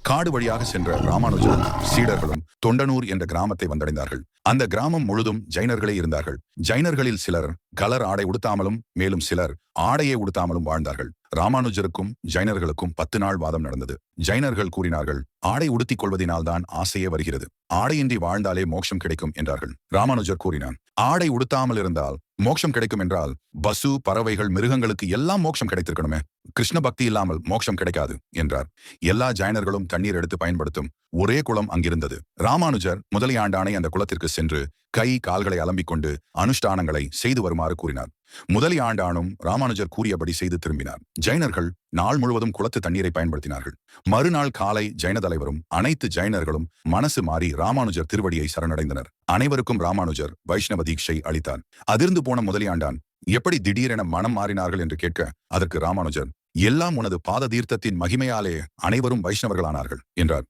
காடு வழியாக சென்ற ராமானுஜரும் சீடர்களும் தொண்டனூர் என்ற கிராமத்தை வந்தடைந்தார்கள். அந்த கிராமம் முழுதும் ஜைனர்களே இருந்தார்கள். ஜைனர்களில் சிலர் கலர் ஆடை உடுத்தாமலும் மேலும் சிலர் ஆடையை உடுத்தாமலும் வாழ்ந்தார்கள். ராமானுஜருக்கும் ஜைனர்களுக்கும் 10 நாள் வாதம் நடந்தது. ஜைனர்கள் கூறினார்கள், ஆடை உடுத்திக் கொள்வதினால்தான் ஆசையே வருகிறது, ஆடையின்றி வாழ்ந்தாலே மோட்சம் கிடைக்கும் என்றார்கள். ராமானுஜர் கூறினான், ஆடை உடுத்தாமல் இருந்தால் மோட்சம் கிடைக்கும் என்றால் பசு, பறவைகள், மிருகங்களுக்கு எல்லாம் மோட்சம் கிடைத்திருக்கணுமே, கிருஷ்ண பக்தி இல்லாமல் மோட்சம் கிடைக்காது என்றார். எல்லா ஜைனர்களும் தண்ணீர் எடுத்து பயன்படுத்தும் ஒரே குளம் அங்கிருந்தது. ராமானுஜர் முதலியாண்டானை அந்த குளத்திற்கு சென்று கை கால்களை அலம்பிக் கொண்டு அனுஷ்டானங்களை செய்து வருமாறு கூறினார். முதலியாண்டானும் ராமானுஜர் கூறியபடி செய்து திரும்பினார். ஜைனர்கள் நாள் முழுவதும் குளத்து தண்ணீரை பயன்படுத்தினார்கள். மறுநாள் காலை ஜைன தலைவரும் அனைத்து ஜைனர்களும் மனசு மாறி ராமானுஜர் திருவடியை சரணடைந்தனர். அனைவருக்கும் ராமானுஜர் வைஷ்ணவ தீட்சை அளித்தார். அதிர்ந்து போன முதலியாண்டான் எப்படி திடீரென மனம் மாறினார்கள் என்று கேட்க, அதற்கு ராமானுஜர், எல்லாம் உனது பாத தீர்த்தத்தின் மகிமையாலே அனைவரும் வைஷ்ணவர்களானார்கள் என்றார்.